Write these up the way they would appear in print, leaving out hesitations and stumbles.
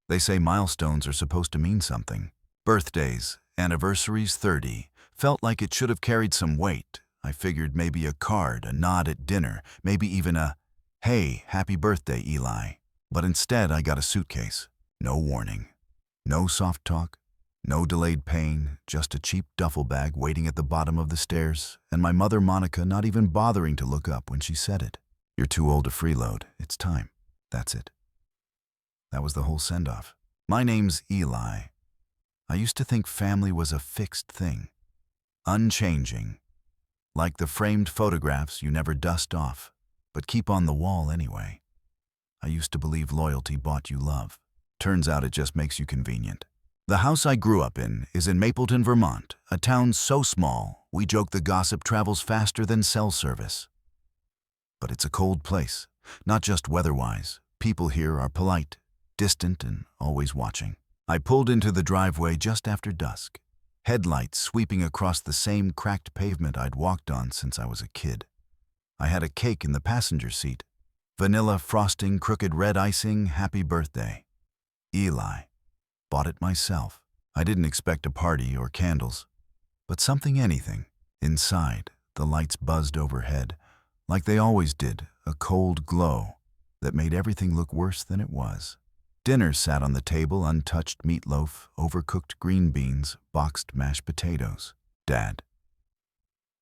They say milestones are supposed to mean something. Birthdays, anniversaries, 30, felt like it should have carried some weight. I figured maybe a card, a nod at dinner, maybe even a, "Hey, happy birthday, Eli." But instead I got a suitcase. No warning. No soft talk. No delayed pain, just a cheap duffel bag waiting at the bottom of the stairs, and my mother Monica not even bothering to look up when she said it. "You're too old to freeload. It's time." That's it. That was the whole send-off. My name's Eli. I used to think family was a fixed thing. Unchanging. Like the framed photographs you never dust off, but keep on the wall anyway. I used to believe loyalty bought you love. Turns out it just makes you convenient. The house I grew up in is in Mapleton, Vermont, a town so small, we joke the gossip travels faster than cell service. But it's a cold place, not just weather-wise. People here are polite, distant, and always watching. I pulled into the driveway just after dusk, headlights sweeping across the same cracked pavement I'd walked on since I was a kid. I had a cake in the passenger seat. Vanilla frosting, crooked red icing, happy birthday. Eli. Bought it myself. I didn't expect a party or candles, but anything. Inside, the lights buzzed overhead, like they always did, a cold glow that made everything look worse than it was. Dinner sat on the table, untouched meatloaf, overcooked green beans, boxed mashed potatoes. Dad.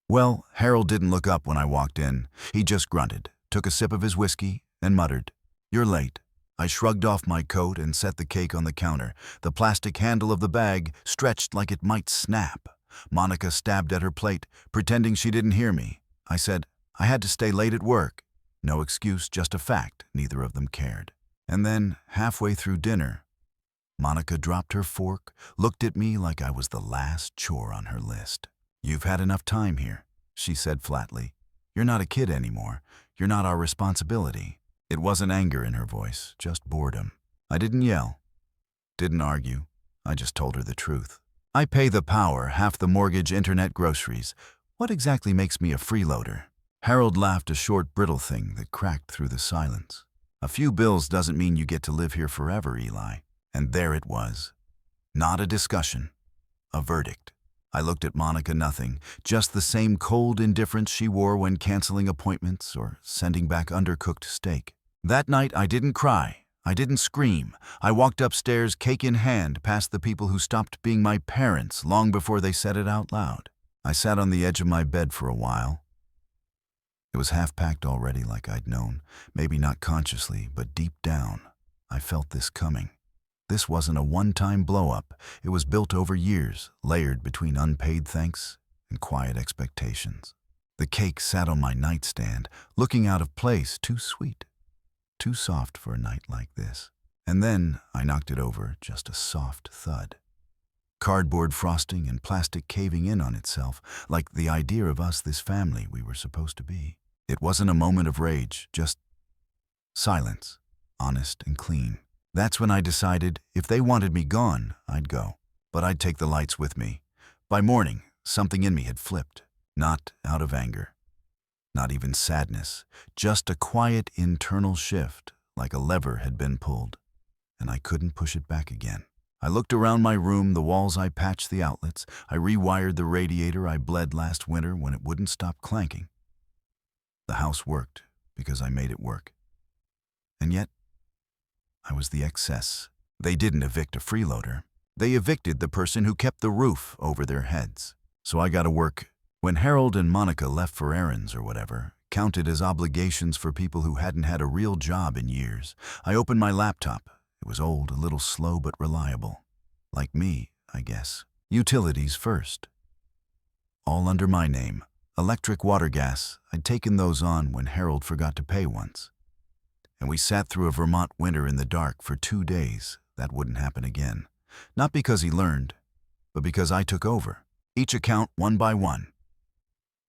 Well, Harold didn't look up when I walked in. He just grunted, took a sip of his whiskey, and muttered, "You're late." I shrugged off my coat and set the cake on the counter. The plastic handle of the bag stretched like it might snap. Monica stabbed at her plate, pretending she didn't hear me. I said, "I had to stay late at work." No excuse, just a fact. Neither of them cared. And then, halfway through dinner, Monica dropped her fork, looked at me like I was the last chore on her list. "You've had enough time here," she said flatly. "You're not a kid anymore. You're not our responsibility." It wasn't anger in her voice, just boredom. I didn't yell, didn't argue. I just told her the truth. "I pay the power, half the mortgage, internet, groceries. What exactly makes me a freeloader?" Harold laughed, a short, brittle thing that cracked through the silence. "A few bills doesn't mean you get to live here forever, Eli." And there it was. Not a discussion. A verdict. I looked at Monica, nothing, just the same cold indifference she wore when canceling appointments or sending back undercooked steak. That night I didn't cry, I didn't scream. I walked upstairs, cake in hand, past the people who stopped being my parents long before they said it out loud. I sat on the edge of my bed for a while. It was half-packed already, like I'd known, maybe not consciously, but deep down, I felt this coming. This wasn't a one-time blow-up. It was built over years, layered between unpaid thanks and quiet expectations. The cake sat on my nightstand, looking out of place, too sweet, too soft for a night like this. And then I knocked it over, just a soft thud. Cardboard frosting and plastic caving in on itself, like the idea of us, this family we were supposed to be. It wasn't a moment of rage, just silence, honest and clean. That's when I decided if they wanted me gone, I'd go. But I'd take the lights with me. By morning, something in me had flipped. Not out of anger. Not even sadness. Just a quiet internal shift, like a lever had been pulled. And I couldn't push it back again. I looked around my room, the walls I patched the outlets. I rewired the radiator I bled last winter when it wouldn't stop clanking. The house worked because I made it work. And yet, I was the excess. They didn't evict a freeloader. They evicted the person who kept the roof over their heads. So I got to work. When Harold and Monica left for errands or whatever, counted as obligations for people who hadn't had a real job in years, I opened my laptop. It was old, a little slow but reliable. Like me, I guess. Utilities first. All under my name. Electric, water, gas. I'd taken those on when Harold forgot to pay once. And we sat through a Vermont winter in the dark for 2 days. That wouldn't happen again. Not because he learned, but because I took over. Each account, one by one.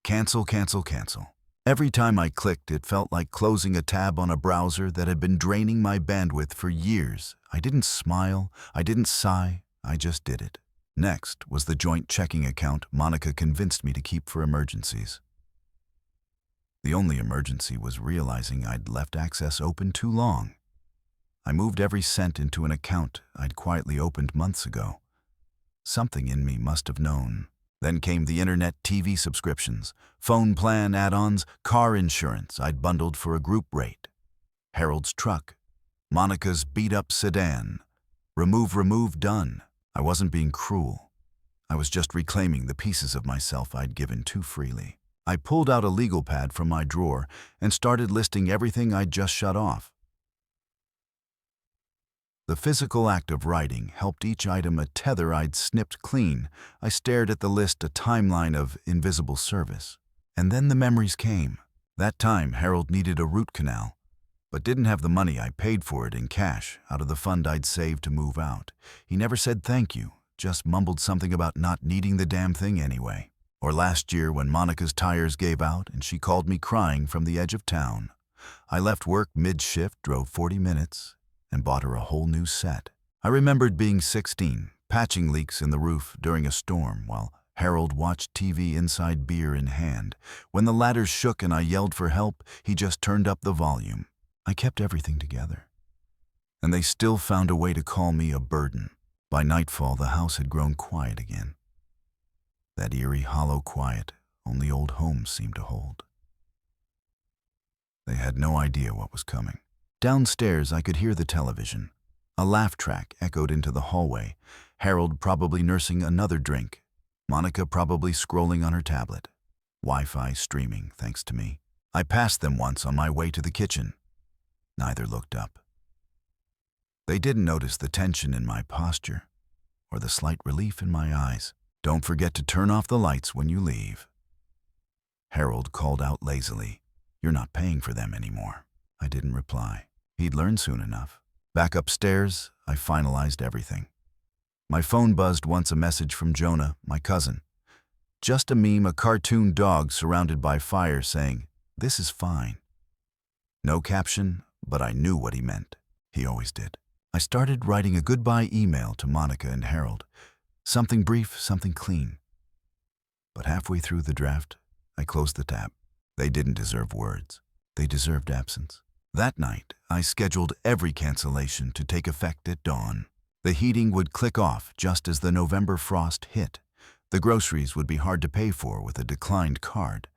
Cancel, cancel, cancel. Every time I clicked, it felt like closing a tab on a browser that had been draining my bandwidth for years. I didn't smile, I didn't sigh, I just did it. Next was the joint checking account Monica convinced me to keep for emergencies. The only emergency was realizing I'd left access open too long. I moved every cent into an account I'd quietly opened months ago. Something in me must have known. Then came the internet TV subscriptions, phone plan add-ons, car insurance I'd bundled for a group rate. Harold's truck, Monica's beat-up sedan. Remove, done. I wasn't being cruel. I was just reclaiming the pieces of myself I'd given too freely. I pulled out a legal pad from my drawer and started listing everything I'd just shut off. The physical act of writing helped each item a tether I'd snipped clean. I stared at the list, a timeline of invisible service. And then the memories came. That time, Harold needed a root canal, but didn't have the money. I paid for it in cash, out of the fund I'd saved to move out. He never said thank you, just mumbled something about not needing the damn thing anyway. Or last year when Monica's tires gave out and she called me crying from the edge of town. I left work mid-shift, drove 40 minutes, and bought her a whole new set. I remembered being 16, patching leaks in the roof during a storm while Harold watched TV inside, beer in hand. When the ladders shook and I yelled for help, he just turned up the volume. I kept everything together. And they still found a way to call me a burden. By nightfall, the house had grown quiet again. That eerie, hollow quiet only old homes seemed to hold. They had no idea what was coming. Downstairs, I could hear the television. A laugh track echoed into the hallway. Harold probably nursing another drink. Monica probably scrolling on her tablet. Wi-Fi streaming, thanks to me. I passed them once on my way to the kitchen. Neither looked up. They didn't notice the tension in my posture or the slight relief in my eyes. Don't forget to turn off the lights when you leave. Harold called out lazily, "You're not paying for them anymore." I didn't reply. He'd learn soon enough. Back upstairs, I finalized everything. My phone buzzed once, a message from Jonah, my cousin. Just a meme, a cartoon dog surrounded by fire saying, "This is fine." No caption, but I knew what he meant. He always did. I started writing a goodbye email to Monica and Harold. Something brief, something clean. But halfway through the draft, I closed the tab. They didn't deserve words. They deserved absence. That night, I scheduled every cancellation to take effect at dawn. The heating would click off just as the November frost hit. The groceries would be hard to pay for with a declined card.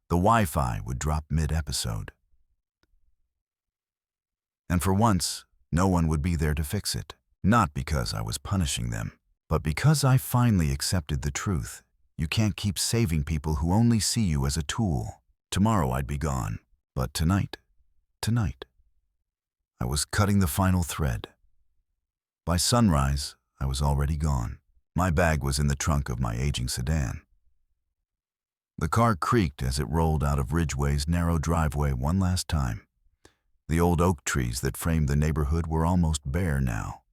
The Wi-Fi would drop mid-episode. And for once, no one would be there to fix it. Not because I was punishing them, but because I finally accepted the truth. You can't keep saving people who only see you as a tool. Tomorrow I'd be gone, but tonight, I was cutting the final thread. By sunrise, I was already gone. My bag was in the trunk of my aging sedan. The car creaked as it rolled out of Ridgeway's narrow driveway one last time. The old oak trees that framed the neighborhood were almost bare now,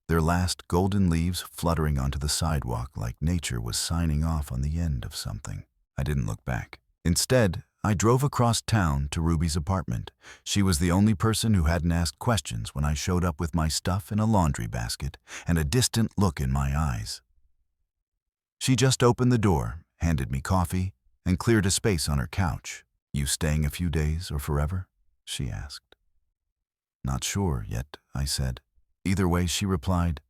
their last golden leaves fluttering onto the sidewalk like nature was signing off on the end of something. I didn't look back. Instead, I drove across town to Ruby's apartment. She was the only person who hadn't asked questions when I showed up with my stuff in a laundry basket and a distant look in my eyes. She just opened the door, handed me coffee, and cleared a space on her couch. "You staying a few days or forever?" she asked. "Not sure yet," I said. "Either way," she replied.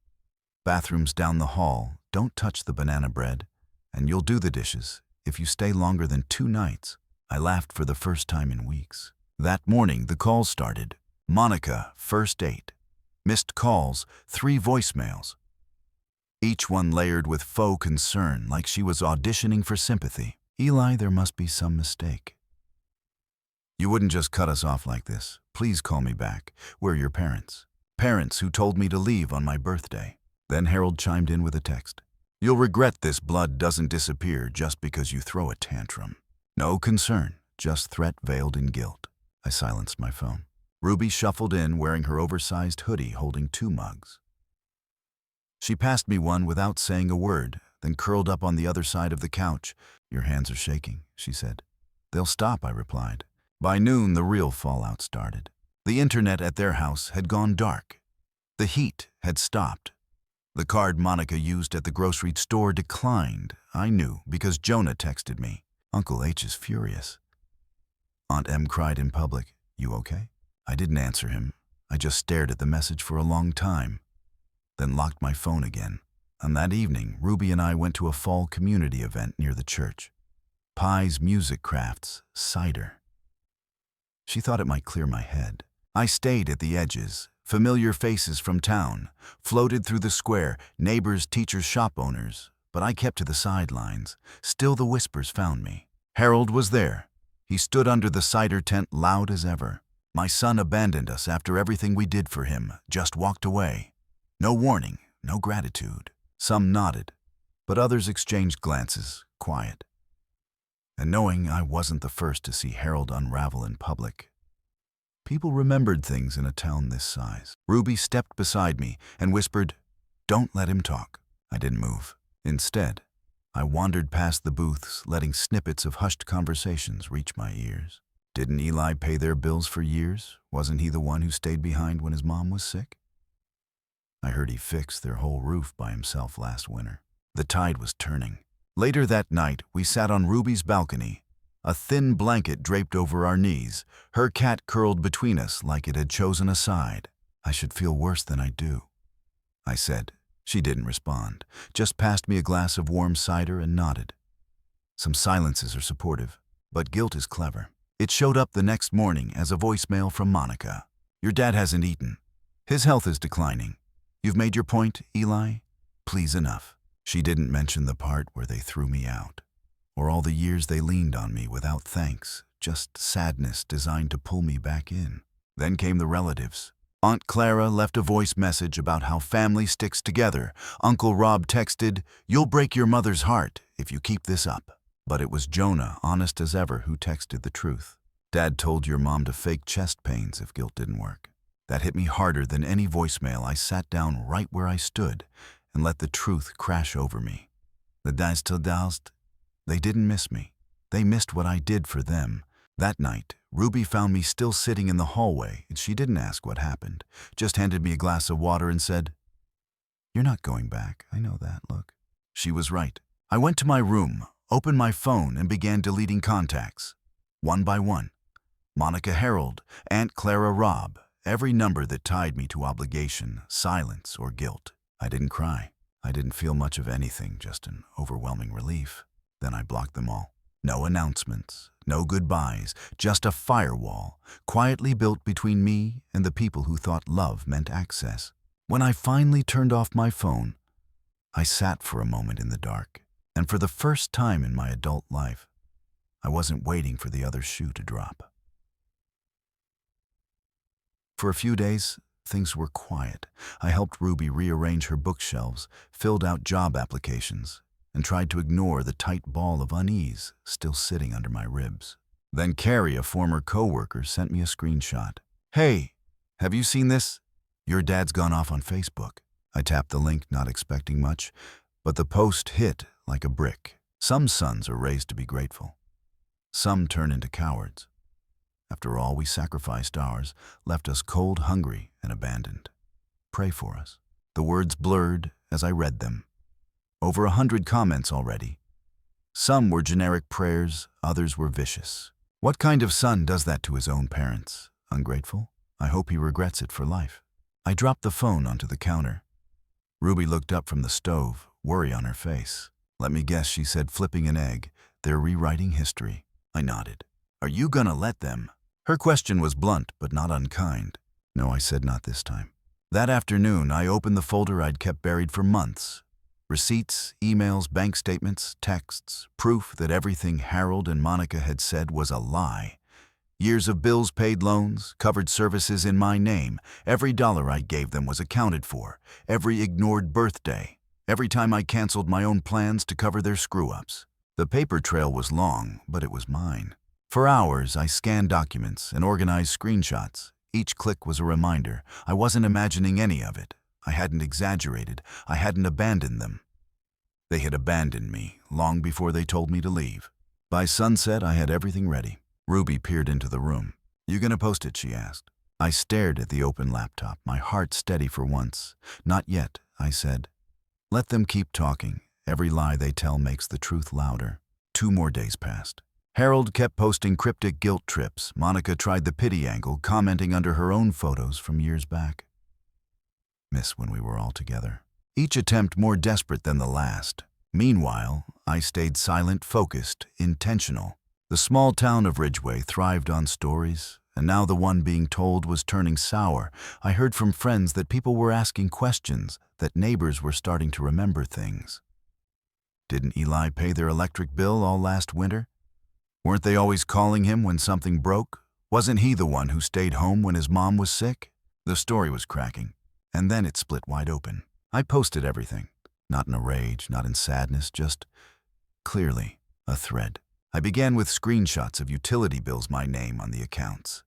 "Bathroom's down the hall. Don't touch the banana bread, and you'll do the dishes if you stay longer than 2 nights. I laughed for the first time in weeks. That morning, the calls started. Monica, first 8. Missed calls, 3 voicemails. Each one layered with faux concern, like she was auditioning for sympathy. "Eli, there must be some mistake. You wouldn't just cut us off like this. Please call me back. We're your parents. Parents who told me to leave on my birthday." Then Harold chimed in with a text. "You'll regret this. Blood doesn't disappear just because you throw a tantrum. No concern, just threat veiled in guilt." I silenced my phone. Ruby shuffled in wearing her oversized hoodie holding 2 mugs. She passed me one without saying a word, then curled up on the other side of the couch. "Your hands are shaking," she said. "They'll stop," I replied. By noon, the real fallout started. The internet at their house had gone dark. The heat had stopped. The card Monica used at the grocery store declined. I knew because Jonah texted me. "Uncle H is furious." Aunt M cried in public, "You okay?" I didn't answer him. I just stared at the message for a long time, then locked my phone again. On that evening, Ruby and I went to a fall community event near the church. Pies, music crafts, cider. She thought it might clear my head. I stayed at the edges. Familiar faces from town floated through the square, neighbors, teachers, shop owners. But I kept to the sidelines. Still the whispers found me. Harold was there. He stood under the cider tent loud as ever. My son abandoned us after everything we did for him, just walked away. No warning, no gratitude. Some nodded, but others exchanged glances, quiet. And knowing I wasn't the first to see Harold unravel in public, people remembered things in a town this size. Ruby stepped beside me and whispered, "Don't let him talk." I didn't move. Instead, I wandered past the booths, letting snippets of hushed conversations reach my ears. Didn't Eli pay their bills for years? Wasn't he the one who stayed behind when his mom was sick? I heard he fixed their whole roof by himself last winter. The tide was turning. Later that night, we sat on Ruby's balcony, a thin blanket draped over our knees, her cat curled between us like it had chosen a side. "I should feel worse than I do," I said. She didn't respond, just passed me a glass of warm cider and nodded. Some silences are supportive, but guilt is clever. It showed up the next morning as a voicemail from Monica. "Your dad hasn't eaten. His health is declining. You've made your point, Eli? Please enough." She didn't mention the part where they threw me out, or all the years they leaned on me without thanks, just sadness designed to pull me back in. Then came the relatives. Aunt Clara left a voice message about how family sticks together. Uncle Rob texted, "You'll break your mother's heart if you keep this up." But it was Jonah, honest as ever, who texted the truth. "Dad told your mom to fake chest pains if guilt didn't work." That hit me harder than any voicemail. I sat down right where I stood and let the truth crash over me. The dads till doused. They didn't miss me. They missed what I did for them. That night, Ruby found me still sitting in the hallway, and she didn't ask what happened, just handed me a glass of water and said, "You're not going back, I know that, look." She was right. I went to my room, opened my phone, and began deleting contacts. One by one. Monica Harold, Aunt Clara Rob, every number that tied me to obligation, silence, or guilt. I didn't cry. I didn't feel much of anything, just an overwhelming relief. Then I blocked them all. No announcements, no goodbyes, just a firewall, quietly built between me and the people who thought love meant access. When I finally turned off my phone, I sat for a moment in the dark, and for the first time in my adult life, I wasn't waiting for the other shoe to drop. For a few days, things were quiet. I helped Ruby rearrange her bookshelves, filled out job applications, and tried to ignore the tight ball of unease still sitting under my ribs. Then Carrie, a former coworker, sent me a screenshot. "Hey, have you seen this? Your dad's gone off on Facebook." I tapped the link, not expecting much, but the post hit like a brick. Some sons are raised to be grateful. Some turn into cowards. After all, we sacrificed ours, left us cold, hungry, and abandoned. Pray for us. The words blurred as I read them. Over 100 comments already. Some were generic prayers, others were vicious. What kind of son does that to his own parents? Ungrateful? I hope he regrets it for life. I dropped the phone onto the counter. Ruby looked up from the stove, worry on her face. "Let me guess," she said, flipping an egg. "They're rewriting history." I nodded. "Are you gonna let them?" Her question was blunt, but not unkind. No, I said, not this time. That afternoon, I opened the folder I'd kept buried for months. Receipts, emails, bank statements, texts, proof that everything Harold and Monica had said was a lie. Years of bills, paid loans, covered services in my name. Every dollar I gave them was accounted for. Every ignored birthday. Every time I canceled my own plans to cover their screw-ups. The paper trail was long, but it was mine. For hours, I scanned documents and organized screenshots. Each click was a reminder. I wasn't imagining any of it. I hadn't exaggerated. I hadn't abandoned them. They had abandoned me long before they told me to leave. By sunset, I had everything ready. Ruby peered into the room. "You gonna post it?" she asked. I stared at the open laptop, my heart steady for once. "Not yet," I said. "Let them keep talking. Every lie they tell makes the truth louder." 2 more days passed. Harold kept posting cryptic guilt trips. Monica tried the pity angle, commenting under her own photos from years back. Miss when we were all together. Each attempt more desperate than the last. Meanwhile, I stayed silent, focused, intentional. The small town of Ridgeway thrived on stories, and now the one being told was turning sour. I heard from friends that people were asking questions, that neighbors were starting to remember things. Didn't Eli pay their electric bill all last winter? Weren't they always calling him when something broke? Wasn't he the one who stayed home when his mom was sick? The story was cracking, and then it split wide open. I posted everything, not in a rage, not in sadness, just clearly a thread. I began with screenshots of utility bills, my name on the accounts.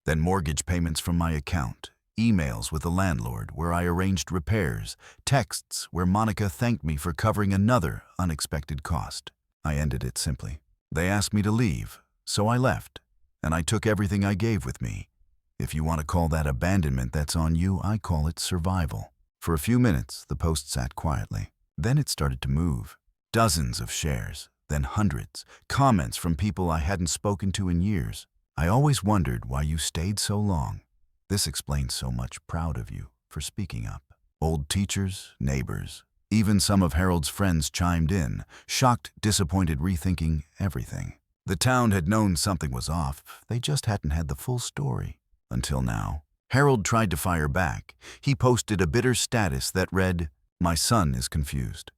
Then mortgage payments from my account, emails with the landlord where I arranged repairs, texts where Monica thanked me for covering another unexpected cost. I ended it simply. They asked me to leave, so I left, and I took everything I gave with me. If you want to call that abandonment, that's on you. I call it survival. For a few minutes, the post sat quietly. Then it started to move. Dozens of shares, then hundreds, comments from people I hadn't spoken to in years. I always wondered why you stayed so long. This explains so much. Proud of you for speaking up. Old teachers, neighbors, even some of Harold's friends chimed in, shocked, disappointed, rethinking everything. The town had known something was off. They just hadn't had the full story. Until now. Harold tried to fire back. He posted a bitter status that read, "My son is confused.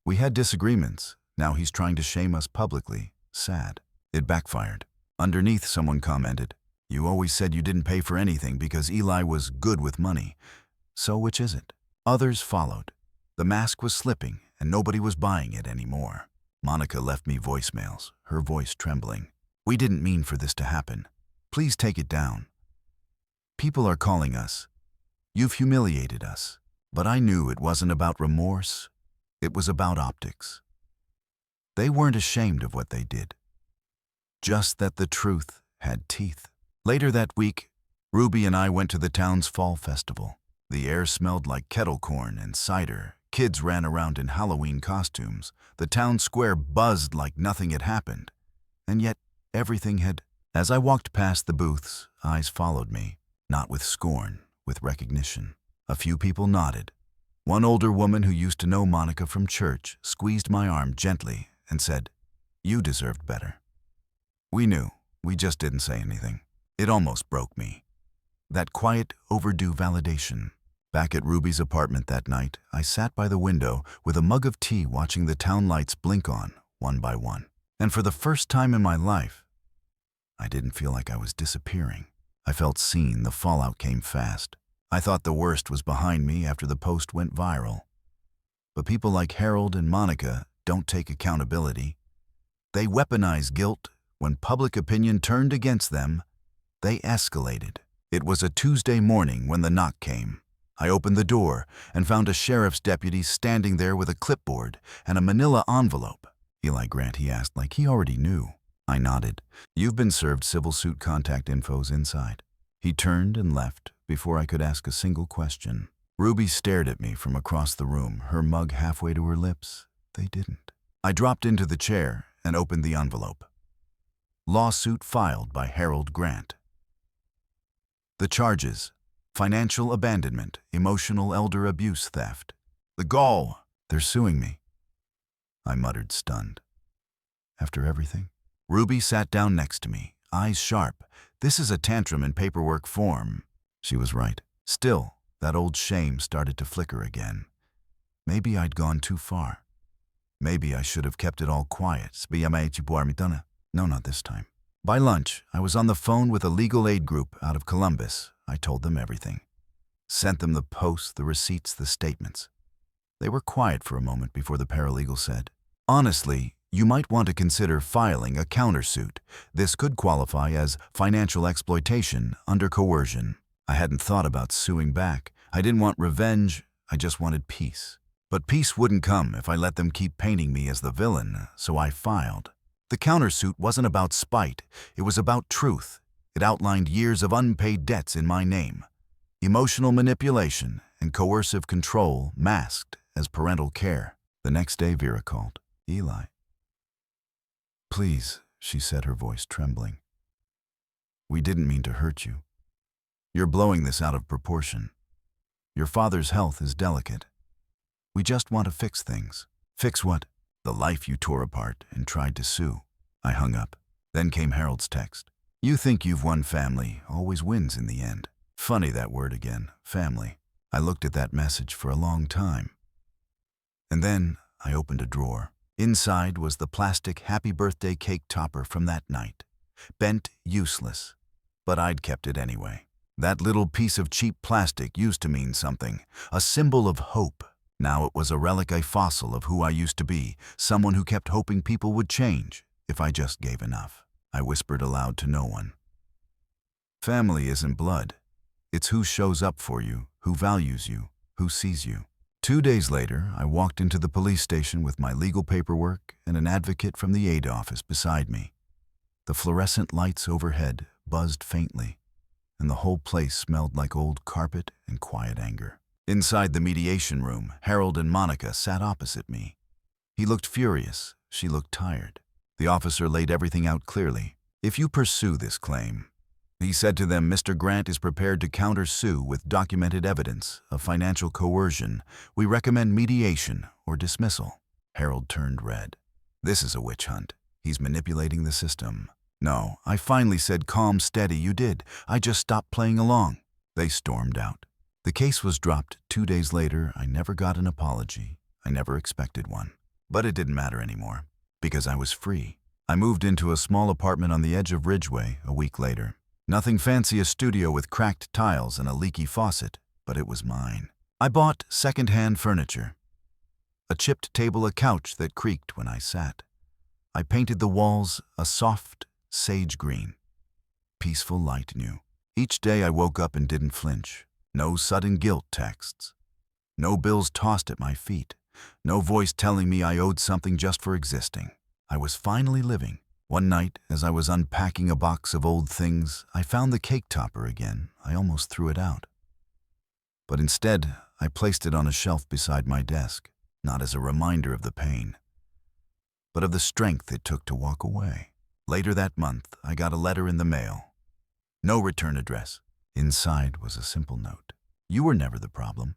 We had disagreements. Now he's trying to shame us publicly. Sad." It backfired. Underneath, someone commented, "You always said you didn't pay for anything because Eli was good with money. So which is it?" Others followed. The mask was slipping, and nobody was buying it anymore. Monica left me voicemails, her voice trembling. "We didn't mean for this to happen. Please take it down. People are calling us. You've humiliated us." But I knew it wasn't about remorse. It was about optics. They weren't ashamed of what they did. Just that the truth had teeth. Later that week, Ruby and I went to the town's fall festival. The air smelled like kettle corn and cider. Kids ran around in Halloween costumes. The town square buzzed like nothing had happened. And yet, everything had. As I walked past the booths, eyes followed me, not with scorn, with recognition. A few people nodded. One older woman who used to know Monica from church squeezed my arm gently and said, "You deserved better." We knew, we just didn't say anything. It almost broke me. That quiet, overdue validation. Back at Ruby's apartment that night, I sat by the window with a mug of tea watching the town lights blink on, one by one. And for the first time in my life, I didn't feel like I was disappearing. I felt seen. The fallout came fast. I thought the worst was behind me after the post went viral. But people like Harold and Monica don't take accountability. They weaponize guilt. When public opinion turned against them, they escalated. It was a Tuesday morning when the knock came. I opened the door and found a sheriff's deputy standing there with a clipboard and a manila envelope. "Eli Grant," he asked, like he already knew. I nodded. "You've been served. Civil suit contact info's inside." He turned and left before I could ask a single question. Ruby stared at me from across the room, her mug halfway to her lips. They didn't. I dropped into the chair and opened the envelope. Lawsuit filed by Harold Grant. The charges: financial abandonment, emotional elder abuse, theft. The gall! They're suing me. I muttered, stunned. After everything? Ruby sat down next to me, eyes sharp. "This is a tantrum in paperwork form." She was right. Still, that old shame started to flicker again. Maybe I'd gone too far. Maybe I should have kept it all quiet. No, not this time. By lunch, I was on the phone with a legal aid group out of Columbus. I told them everything. Sent them the posts, the receipts, the statements. They were quiet for a moment before the paralegal said, "Honestly, you might want to consider filing a countersuit. This could qualify as financial exploitation under coercion." I hadn't thought about suing back. I didn't want revenge. I just wanted peace. But peace wouldn't come if I let them keep painting me as the villain, so I filed. The countersuit wasn't about spite. It was about truth. It outlined years of unpaid debts in my name. Emotional manipulation and coercive control masked as parental care. The next day, Vera called. "Eli, please, she said, her voice trembling. "We didn't mean to hurt you. You're blowing this out of proportion. Your father's health is delicate. We just want to fix things." "Fix what?" "The life you tore apart and tried to sue." I hung up. Then came Harold's text. "You think you've won. Family always wins in the end." Funny, that word again, family. I looked at that message for a long time. And then I opened a drawer. Inside was the plastic happy birthday cake topper from that night. Bent, useless, but I'd kept it anyway. That little piece of cheap plastic used to mean something, a symbol of hope. Now it was a relic, a fossil of who I used to be, someone who kept hoping people would change if I just gave enough. I whispered aloud to no one. Family isn't blood. It's who shows up for you, who values you, who sees you. 2 days later, I walked into the police station with my legal paperwork and an advocate from the AITA office beside me. The fluorescent lights overhead buzzed faintly, and the whole place smelled like old carpet and quiet anger. Inside the mediation room, Harold and Monica sat opposite me. He looked furious, she looked tired. The officer laid everything out clearly. "If you pursue this claim," he said to them, "Mr. Grant is prepared to counter-sue with documented evidence of financial coercion. We recommend mediation or dismissal." Harold turned red. "This is a witch hunt. He's manipulating the system." "No," I finally said, calm, steady. "You did. I just stopped playing along." They stormed out. The case was dropped. 2 days later, I never got an apology. I never expected one. But it didn't matter anymore, because I was free. I moved into a small apartment on the edge of Ridgeway a week later. Nothing fancy, a studio with cracked tiles and a leaky faucet, but it was mine. I bought second-hand furniture. A chipped table, a couch that creaked when I sat. I painted the walls a soft sage green. Peaceful light new. Each day I woke up and didn't flinch. No sudden guilt texts. No bills tossed at my feet. No voice telling me I owed something just for existing. I was finally living. One night, as I was unpacking a box of old things, I found the cake topper again. I almost threw it out. But instead, I placed it on a shelf beside my desk, not as a reminder of the pain, but of the strength it took to walk away. Later that month, I got a letter in the mail. No return address. Inside was a simple note. "You were never the problem.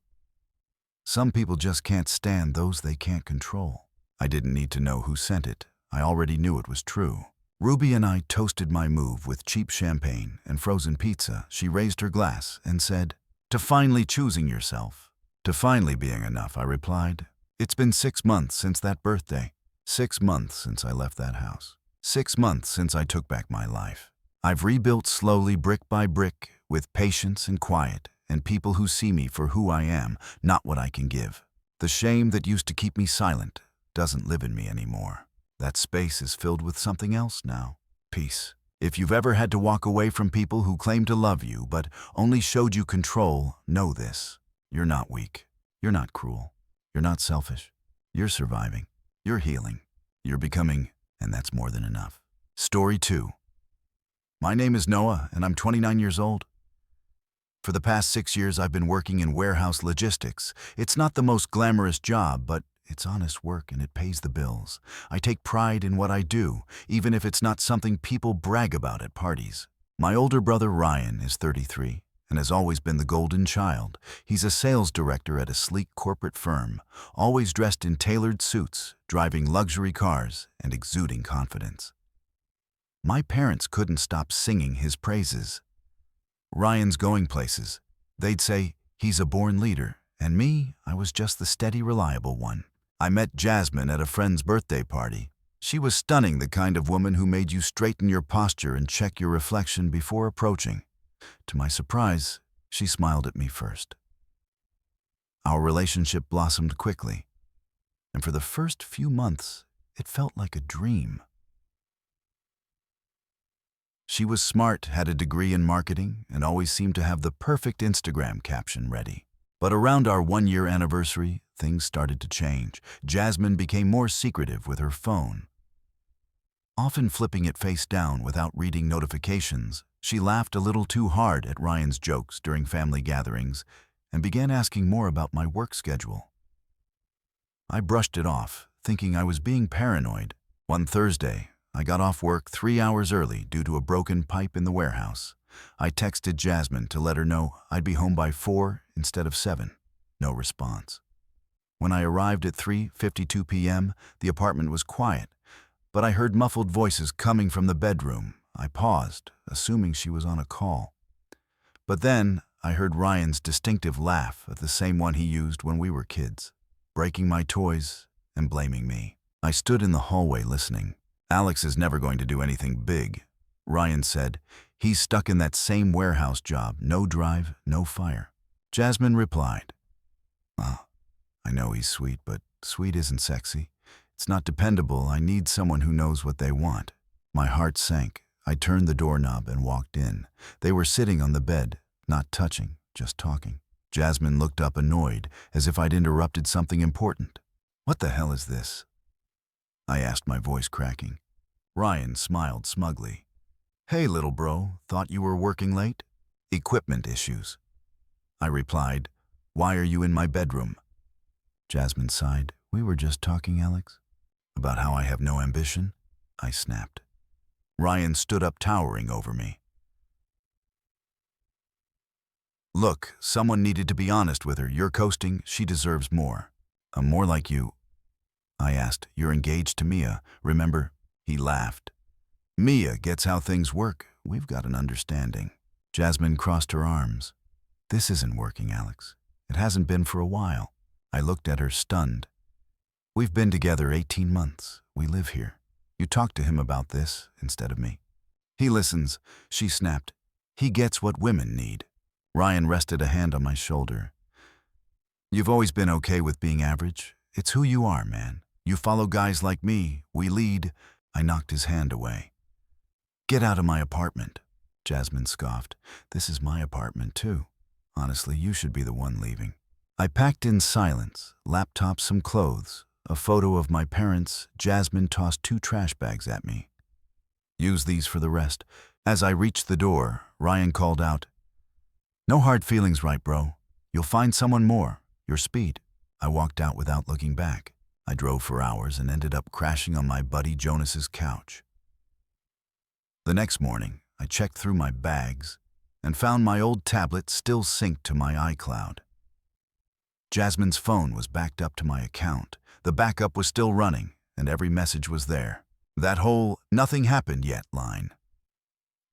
Some people just can't stand those they can't control." I didn't need to know who sent it. I already knew it was true. Ruby and I toasted my move with cheap champagne and frozen pizza. She raised her glass and said, "To finally choosing yourself." "To finally being enough," I replied. "It's been 6 months since that birthday. 6 months since I left that house. 6 months since I took back my life. I've rebuilt slowly, brick by brick, with patience and quiet, and people who see me for who I am, not what I can give. The shame that used to keep me silent doesn't live in me anymore. That space is filled with something else now. Peace. If you've ever had to walk away from people who claimed to love you but only showed you control, know this. You're not weak. You're not cruel. You're not selfish. You're surviving. You're healing. You're becoming, and that's more than enough." Story 2. My name is Noah, and I'm 29 years old. For the past 6 years, I've been working in warehouse logistics. It's not the most glamorous job, but it's honest work and it pays the bills. I take pride in what I do, even if it's not something people brag about at parties. My older brother Ryan is 33 and has always been the golden child. He's a sales director at a sleek corporate firm, always dressed in tailored suits, driving luxury cars, and exuding confidence. My parents couldn't stop singing his praises. Ryan's going places. They'd say, "He's a born leader," and me, I was just the steady, reliable one. I met Jasmine at a friend's birthday party. She was stunning, the kind of woman who made you straighten your posture and check your reflection before approaching. To my surprise, she smiled at me first. Our relationship blossomed quickly, and for the first few months, it felt like a dream. She was smart, had a degree in marketing, and always seemed to have the perfect Instagram caption ready. But around our 1-year anniversary, things started to change. Jasmine became more secretive with her phone. Often flipping it face down without reading notifications, she laughed a little too hard at Ryan's jokes during family gatherings and began asking more about my work schedule. I brushed it off, thinking I was being paranoid. One Thursday, I got off work 3 hours early due to a broken pipe in the warehouse. I texted Jasmine to let her know I'd be home by 4 instead of 7. No response. When I arrived at 3:52 p.m., the apartment was quiet, but I heard muffled voices coming from the bedroom. I paused, assuming she was on a call. But then I heard Ryan's distinctive laugh, the same one he used when we were kids, breaking my toys and blaming me. I stood in the hallway listening. "Alex is never going to do anything big," Ryan said. "He's stuck in that same warehouse job, no drive, no fire." Jasmine replied, "Oh, I know he's sweet, but sweet isn't sexy. It's not dependable. I need someone who knows what they want." My heart sank. I turned the doorknob and walked in. They were sitting on the bed, not touching, just talking. Jasmine looked up annoyed, as if I'd interrupted something important. "What the hell is this?" I asked, my voice cracking. Ryan smiled smugly. "Hey, little bro, thought you were working late?" "Equipment issues." I replied, "Why are you in my bedroom?" Jasmine sighed. "We were just talking, Alex." "About how I have no ambition?" I snapped. Ryan stood up, towering over me. "Look, someone needed to be honest with her. You're coasting. She deserves more." "I'm more like you." I asked. "You're engaged to Mia, remember?" He laughed. "Mia gets how things work. We've got an understanding." Jasmine crossed her arms. "This isn't working, Alex. It hasn't been for a while." I looked at her, stunned. "We've been together 18 months. We live here. You talked to him about this instead of me." "He listens," she snapped. "He gets what women need." Ryan rested a hand on my shoulder. "You've always been okay with being average. It's who you are, man. You follow guys like me. We lead." I knocked his hand away. "Get out of my apartment," Jasmine scoffed. "This is my apartment, too. Honestly, you should be the one leaving." I packed in silence, laptop, some clothes, a photo of my parents. Jasmine tossed 2 trash bags at me. "Use these for the rest." As I reached the door, Ryan called out, "No hard feelings, right, bro? You'll find someone more. Your speed." I walked out without looking back. I drove for hours and ended up crashing on my buddy Jonas's couch. The next morning, I checked through my bags and found my old tablet still synced to my iCloud. Jasmine's phone was backed up to my account. The backup was still running, and every message was there. That whole "nothing happened yet" line.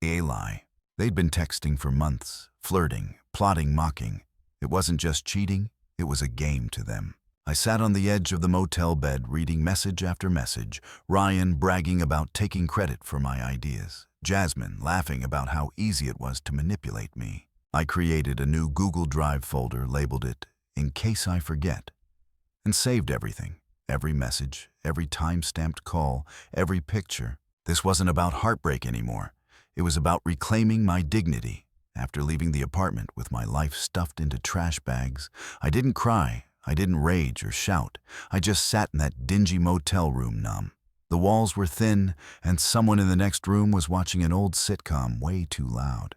A lie. They'd been texting for months, flirting, plotting, mocking. It wasn't just cheating, it was a game to them. I sat on the edge of the motel bed reading message after message, Ryan bragging about taking credit for my ideas, Jasmine laughing about how easy it was to manipulate me. I created a new Google Drive folder, labeled it "In Case I Forget," and saved everything, every message, every time-stamped call, every picture. This wasn't about heartbreak anymore. It was about reclaiming my dignity. After leaving the apartment with my life stuffed into trash bags, I didn't cry. I didn't rage or shout. I just sat in that dingy motel room, numb. The walls were thin, and someone in the next room was watching an old sitcom way too loud.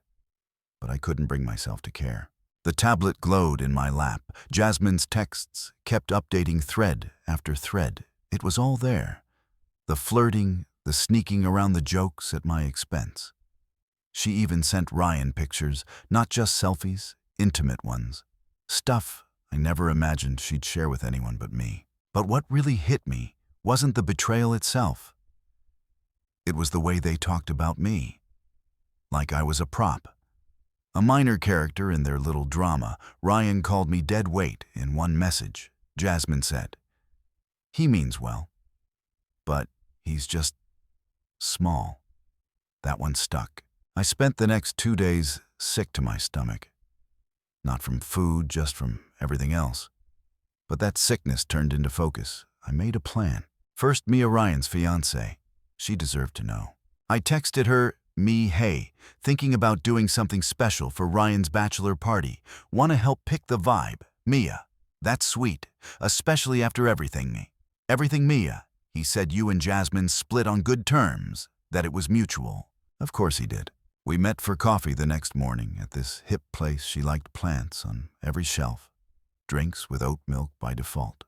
But I couldn't bring myself to care. The tablet glowed in my lap. Jasmine's texts kept updating thread after thread. It was all there. The flirting, the sneaking around, the jokes at my expense. She even sent Ryan pictures, not just selfies, intimate ones. Stuff I never imagined she'd share with anyone but me. But what really hit me wasn't the betrayal itself. It was the way they talked about me. Like I was a prop. A minor character in their little drama. Ryan called me dead weight in one message. Jasmine said, "He means well, but he's just small." That one stuck. I spent the next 2 days sick to my stomach. Not from food, just from everything else. But that sickness turned into focus. I made a plan. First, Mia, Ryan's fiancée. She deserved to know. I texted her, "Hey, thinking about doing something special for Ryan's bachelor party. Want to help pick the vibe? Mia." "That's sweet, especially after everything." "Everything, Mia." He said you and Jasmine split on good terms, that it was mutual. Of course he did. We met for coffee the next morning at this hip place. She liked plants on every shelf. Drinks with oat milk by default.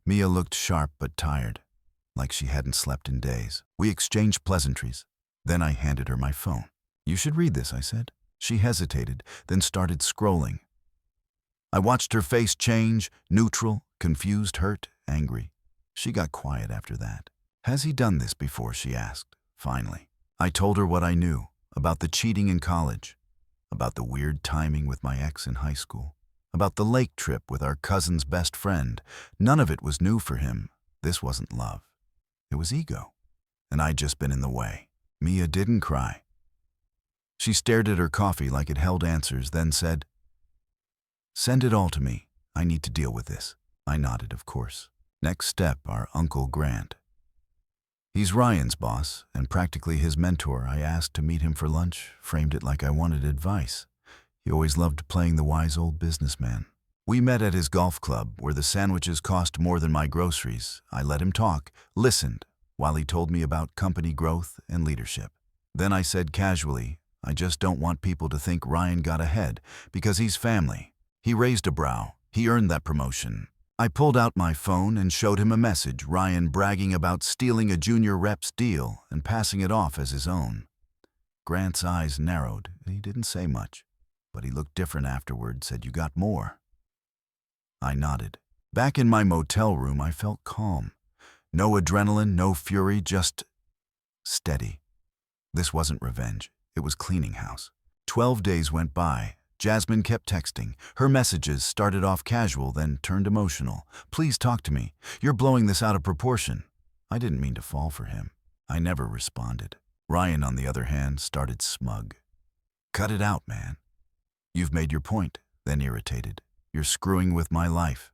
Mia looked sharp but tired. like she hadn't slept in days. We exchanged pleasantries. Then I handed her my phone. "You should read this," I said. She hesitated, then started scrolling. I watched her face change, neutral, confused, hurt, angry. She got quiet after that. "Has he done this before?" she asked, finally. I told her what I knew, about the cheating in college, about the weird timing with my ex in high school, about the lake trip with our cousin's best friend. None of it was new for him. This wasn't love. It was ego. And I'd just been in the way. Mia didn't cry. She stared at her coffee like it held answers, then said, "Send it all to me. I need to deal with this." I nodded, of course. Next step, our Uncle Grant. He's Ryan's boss and practically his mentor. I asked to meet him for lunch, framed it like I wanted advice. He always loved playing the wise old businessman. We met at his golf club, where the sandwiches cost more than my groceries. I let him talk, listened, while he told me about company growth and leadership. Then I said casually, "I just don't want people to think Ryan got ahead, because he's family. He raised a brow. He earned that promotion." I pulled out my phone and showed him a message, Ryan bragging about stealing a junior rep's deal and passing it off as his own. Grant's eyes narrowed. He didn't say much, but he looked different afterward, said, "You got more." I nodded. Back in my motel room, I felt calm. No adrenaline, no fury, just steady. This wasn't revenge. It was cleaning house. 12 days went by. Jasmine kept texting. Her messages started off casual, then turned emotional. "Please talk to me. You're blowing this out of proportion." I didn't mean to fall for him. I never responded. Ryan, on the other hand, started smug. "Cut it out, man. You've made your point." Then irritated. "You're screwing with my life."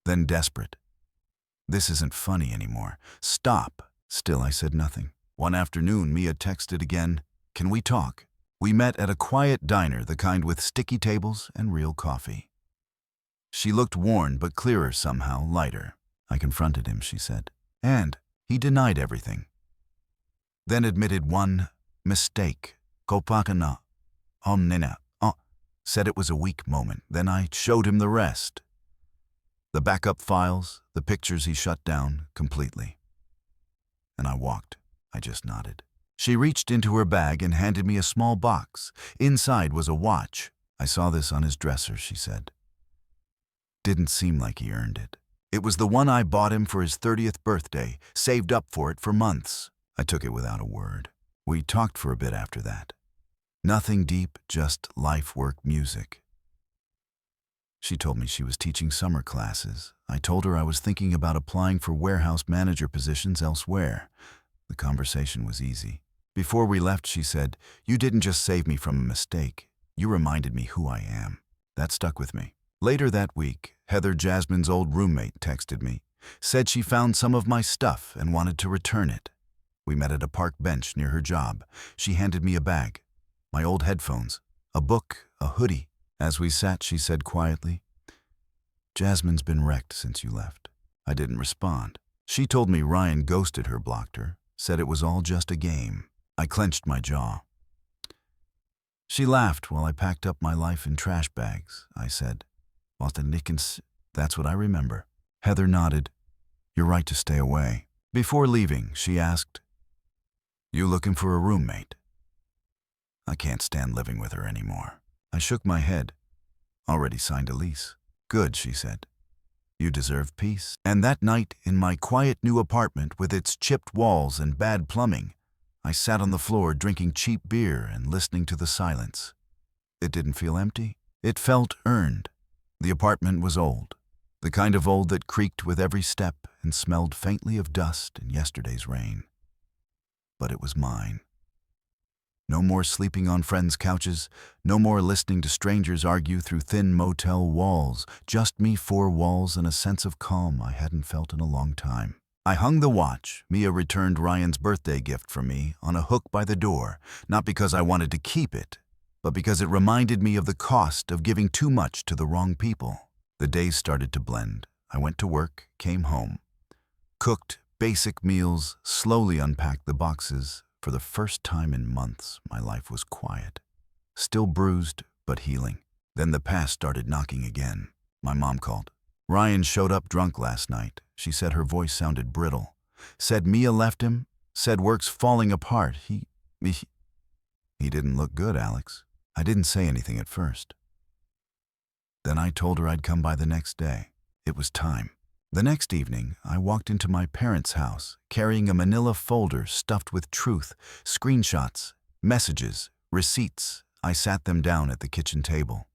Then desperate. "This isn't funny anymore. Stop." Still, I said nothing. One afternoon, Mia texted again, "Can we talk?" We met at a quiet diner, the kind with sticky tables and real coffee. She looked worn but clearer somehow, lighter. "I confronted him," she said. "And he denied everything. Then admitted one mistake. Kopakana. Omnina. Said it was a weak moment. Then I showed him the rest. The backup files, the pictures he shut down completely." And I walked. I just nodded. She reached into her bag and handed me a small box. Inside was a watch. "I saw this on his dresser," she said. Didn't seem like he earned it. It was the one I bought him for his 30th birthday, saved up for it for months. I took it without a word. We talked for a bit after that. Nothing deep, just life, work, music. She told me she was teaching summer classes. I told her I was thinking about applying for warehouse manager positions elsewhere. The conversation was easy. Before we left, she said, "You didn't just save me from a mistake. You reminded me who I am." That stuck with me. Later that week, Heather, Jasmine's old roommate, texted me, said she found some of my stuff and wanted to return it. We met at a park bench near her job. She handed me a bag, my old headphones, a book, a hoodie. As we sat, she said quietly, "Jasmine's been wrecked since you left." I didn't respond. She told me Ryan ghosted her, blocked her, said it was all just a game. I clenched my jaw. She laughed while I packed up my life in trash bags. I said, "That's what I remember." Heather nodded. "You're right to stay away." Before leaving, she asked, "You looking for a roommate?" I can't stand living with her anymore. I shook my head. "Already signed a lease." "Good," she said. "You deserve peace." And that night, in my quiet new apartment with its chipped walls and bad plumbing, I sat on the floor drinking cheap beer and listening to the silence. It didn't feel empty. It felt earned. The apartment was old, the kind of old that creaked with every step and smelled faintly of dust and yesterday's rain. But it was mine. No more sleeping on friends' couches, no more listening to strangers argue through thin motel walls, just me, four walls, and a sense of calm I hadn't felt in a long time. I hung the watch Mia returned Ryan's birthday gift for me on a hook by the door, not because I wanted to keep it, but because it reminded me of the cost of giving too much to the wrong people. The days started to blend. I went to work, came home, cooked basic meals, slowly unpacked the boxes. For the first time in months, my life was quiet. Still bruised, but healing. Then the past started knocking again. My mom called. Ryan showed up drunk last night. She said her voice sounded brittle. Said Mia left him. Said work's falling apart. He didn't look good, Alex. I didn't say anything at first. Then I told her I'd come by the next day. It was time. The next evening, I walked into my parents' house, carrying a manila folder stuffed with truth, screenshots, messages, receipts. I sat them down at the kitchen table.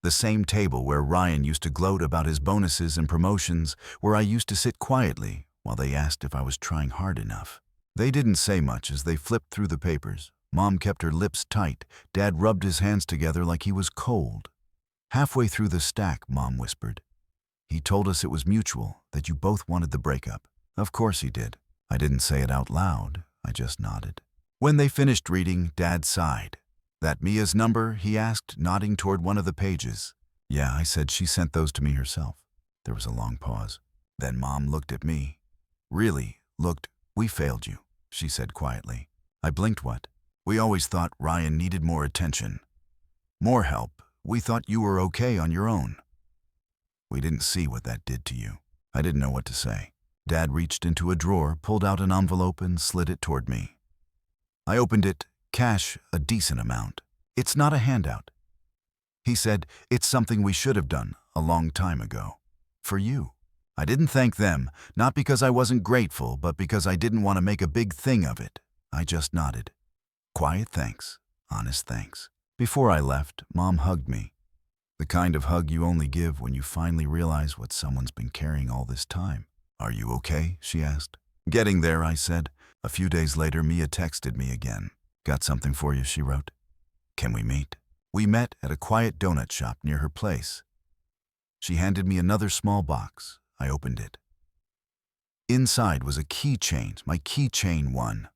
The same table where Ryan used to gloat about his bonuses and promotions, where I used to sit quietly while they asked if I was trying hard enough. They didn't say much as they flipped through the papers. Mom kept her lips tight. Dad rubbed his hands together like he was cold. Halfway through the stack, Mom whispered, "He told us it was mutual, that you both wanted the breakup." Of course he did. I didn't say it out loud. I just nodded. When they finished reading, Dad sighed. "That Mia's number?" he asked, nodding toward one of the pages. "Yeah," I said, "she sent those to me herself." There was a long pause. Then Mom looked at me. "Really, looked, we failed you," she said quietly. I blinked. "What?" "We always thought Ryan needed more attention. More help. We thought you were okay on your own. We didn't see what that did to you." I didn't know what to say. Dad reached into a drawer, pulled out an envelope, and slid it toward me. I opened it. Cash, a decent amount. "It's not a handout." He said, "It's something we should have done a long time ago. For you." I didn't thank them, not because I wasn't grateful, but because I didn't want to make a big thing of it. I just nodded. Quiet thanks, honest thanks. Before I left, Mom hugged me. The kind of hug you only give when you finally realize what someone's been carrying all this time. "Are you okay?" she asked. "Getting there," I said. A few days later, Mia texted me again. "Got something for you," she wrote. "Can we meet?" We met at a quiet donut shop near her place. She handed me another small box. I opened it. Inside was a keychain, my keychain one.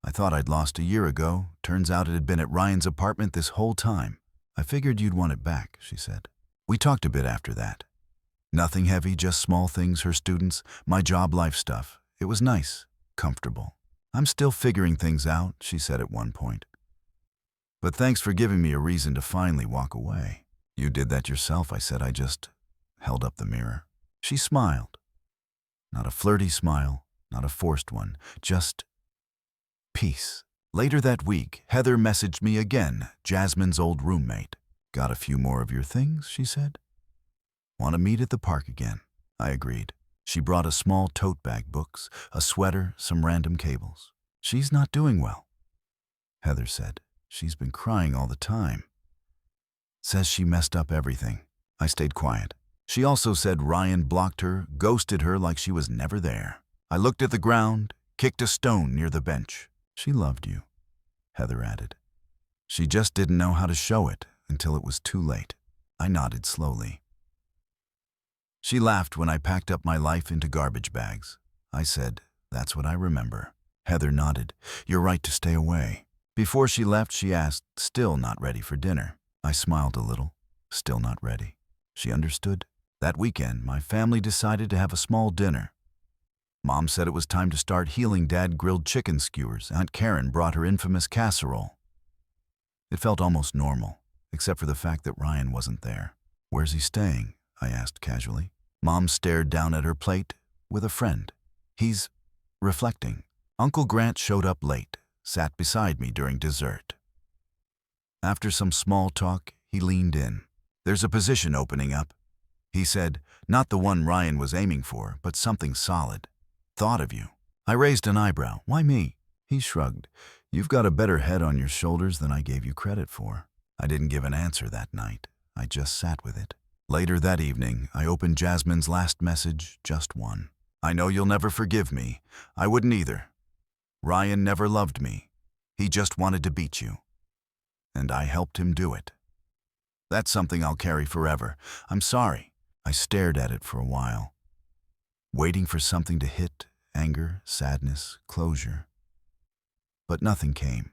I thought I'd lost a year ago. Turns out it had been at Ryan's apartment this whole time. "I figured you'd want it back," she said. We talked a bit after that. Nothing heavy, just small things, her students, my job life stuff. It was nice, comfortable. "I'm still figuring things out," she said at one point. "But thanks for giving me a reason to finally walk away." "You did that yourself," I said. I just held up the mirror. She smiled. Not a flirty smile, not a forced one, just peace. Later that week, Heather messaged me again, Jasmine's old roommate. "Got a few more of your things," she said. "Want to meet at the park again?" I agreed. She brought a small tote bag, books, a sweater, some random cables. "She's not doing well," Heather said. "She's been crying all the time. Says she messed up everything." I stayed quiet. She also said Ryan blocked her, ghosted her like she was never there. I looked at the ground, kicked a stone near the bench. "She loved you," Heather added. "She just didn't know how to show it until it was too late." I nodded slowly. She laughed when I packed up my life into garbage bags. I said, "That's what I remember." Heather nodded. "You're right to stay away." Before she left, she asked, "Still not ready for dinner?" I smiled a little. "Still not ready." She understood. That weekend, my family decided to have a small dinner. Mom said it was time to start healing. Dad grilled chicken skewers. Aunt Karen brought her infamous casserole. It felt almost normal, except for the fact that Ryan wasn't there. "Where's he staying?" I asked casually. Mom stared down at her plate. "With a friend. He's reflecting." Uncle Grant showed up late, sat beside me during dessert. After some small talk, he leaned in. "There's a position opening up," he said. "Not the one Ryan was aiming for, but something solid. Thought of you." I raised an eyebrow. "Why me?" He shrugged. "You've got a better head on your shoulders than I gave you credit for." I didn't give an answer that night. I just sat with it. Later that evening, I opened Jasmine's last message, just one. "I know you'll never forgive me. I wouldn't either. Ryan never loved me. He just wanted to beat you. And I helped him do it. That's something I'll carry forever. I'm sorry." I stared at it for a while, waiting for something to hit, anger, sadness, closure. But nothing came.